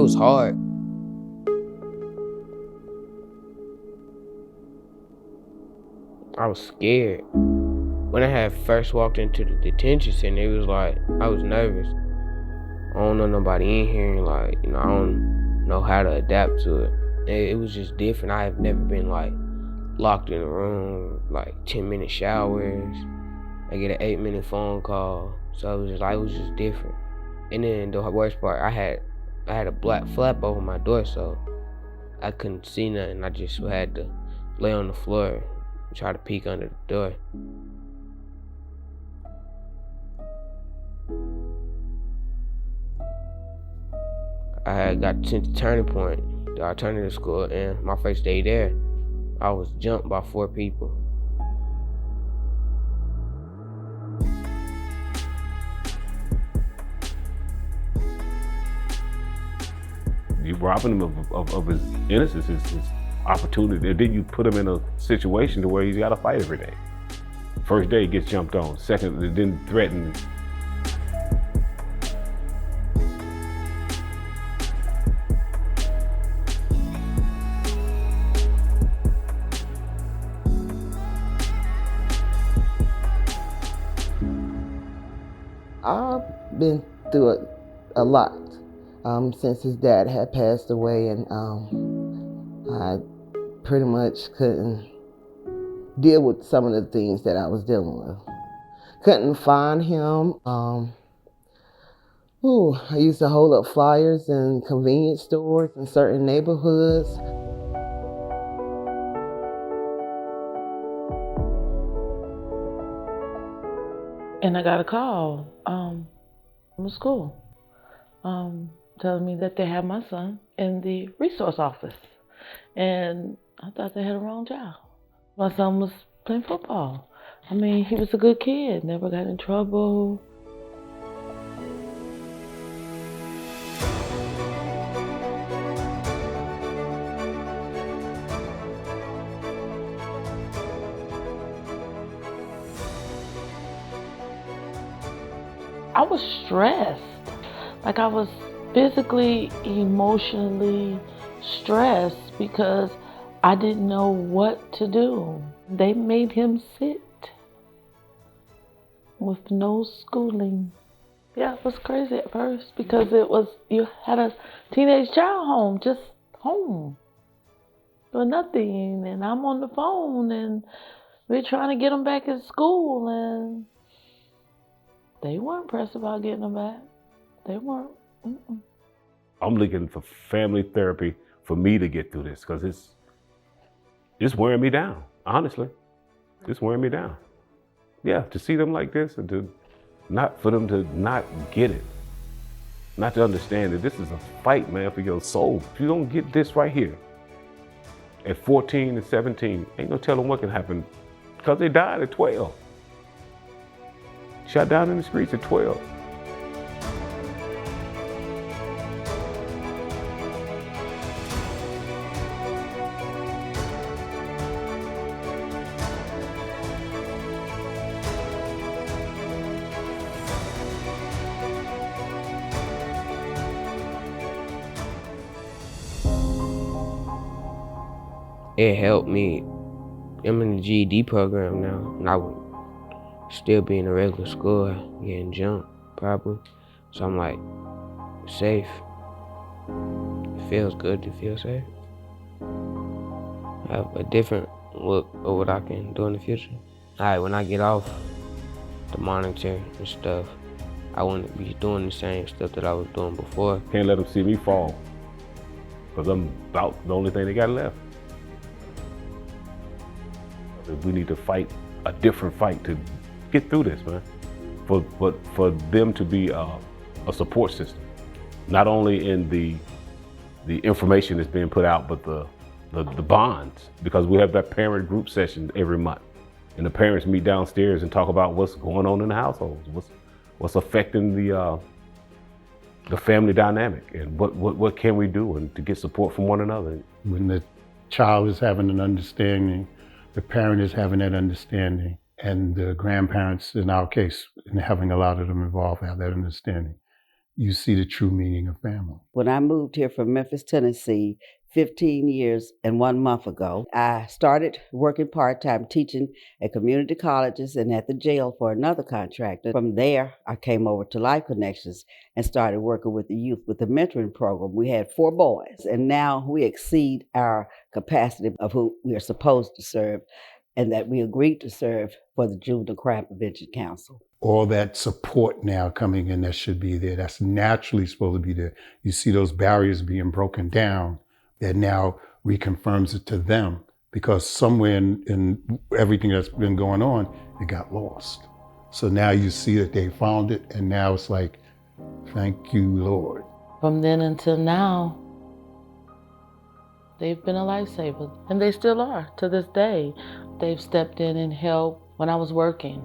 was hard. I was scared. When I had first walked into the detention center, it was like, I was nervous. I don't know nobody in here, and like, I don't know how to adapt to it. It was just different. I have never been like locked in a room, like 10-minute showers. I get an 8-minute phone call. So it was just different. And then the worst part, I had a black flap over my door, so I couldn't see nothing. I just had to lay on the floor and try to peek under the door. I had got sent to Turning Point, the alternative school, and my first day there, I was jumped by 4 people. You robbing him of his innocence, his opportunity, and then you put him in a situation to where he's got to fight every day. First day he gets jumped on, second, then threatened. I've been through it a lot since his dad had passed away, and I pretty much couldn't deal with some of the things that I was dealing with. Couldn't find him. I used to hold up flyers in convenience stores in certain neighborhoods. And I got a call from the school telling me that they had my son in the resource office. And I thought they had a wrong child. My son was playing football. I mean, he was a good kid, never got in trouble. I was stressed. Like, I was physically, emotionally stressed because I didn't know what to do. They made him sit with no schooling. Yeah, it was crazy at first because you had a teenage child home, just home, doing nothing. And I'm on the phone and we're trying to get him back in school, and they weren't pressed about getting him back. They weren't. Mm-mm. I'm looking for family therapy for me to get through this, because it's wearing me down, honestly. It's wearing me down. Yeah, to see them like this, and for them to not get it, not to understand that this is a fight, man, for your soul. If you don't get this right here, at 14 and 17, ain't no telling what can happen, because they died at 12. Shot down in the streets at 12. It helped me. I'm in the GED program now, and I would still be in a regular school, getting jumped, probably. So I'm like, safe. It feels good to feel safe. I have a different look of what I can do in the future. When I get off the monitor and stuff, I wouldn't be doing the same stuff that I was doing before. Can't let them see me fall, because I'm about the only thing they got left. We need to fight a different fight to get through this, man. For them to be a support system, not only in the information that's being put out, but the bonds, because we have that parent group session every month, and the parents meet downstairs and talk about what's going on in the households, what's affecting the family dynamic, and what can we do and to get support from one another. When the child is having an understanding, the parent is having that understanding, and the grandparents, in our case, and having a lot of them involved, have that understanding. you see the true meaning of family. When I moved here from Memphis, Tennessee, 15 years and 1 month ago, I started working part-time teaching at community colleges and at the jail for another contractor. From there, I came over to Life Connections and started working with the youth with the mentoring program. We had 4 boys, and now we exceed our capacity of who we are supposed to serve and that we agreed to serve for the Juvenile Crime Prevention Council. All that support now coming in that should be there, that's naturally supposed to be there. You see those barriers being broken down, that now reconfirms it to them, because somewhere in everything that's been going on, it got lost. So now you see that they found it, and now it's like, thank you, Lord. From then until now, they've been a lifesaver, and they still are to this day. They've stepped in and helped when I was working.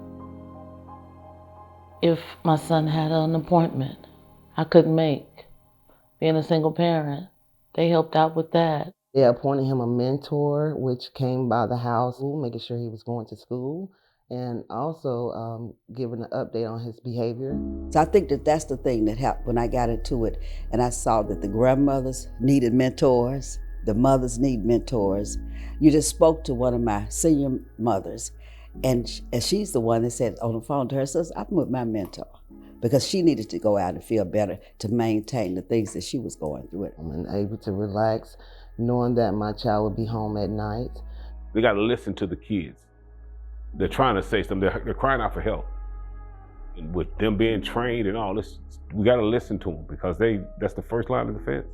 If my son had an appointment I couldn't make, being a single parent, they helped out with that. They appointed him a mentor, which came by the house, making sure he was going to school, and also giving an update on his behavior. So I think that that's the thing that helped when I got into it, and I saw that the grandmothers needed mentors, the mothers need mentors. You just spoke to one of my senior mothers, and she's the one that said on the phone to her, says, I'm with my mentor, because she needed to go out and feel better to maintain the things that she was going through. I'm able to relax, knowing that my child would be home at night. We got to listen to the kids. They're trying to say something. They're crying out for help. And with them being trained and all this, we got to listen to them, because that's the first line of defense,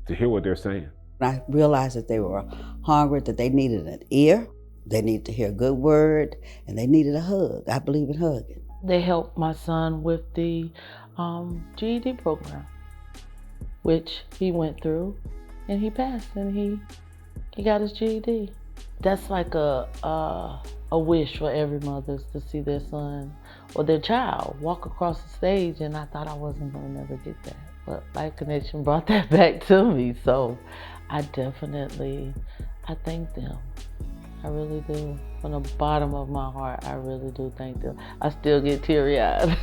to hear what they're saying. I realized that they were hungry, that they needed an ear, they needed to hear a good word, and they needed a hug. I believe in hugging. They helped my son with the GED program, which he went through, and he passed, and he got his GED. That's like a wish for every mother, to see their son or their child walk across the stage, and I thought I wasn't going to never get that. But Life Connection brought that back to me, so I thank them. I really do. From the bottom of my heart, I really do thank them. I still get teary-eyed.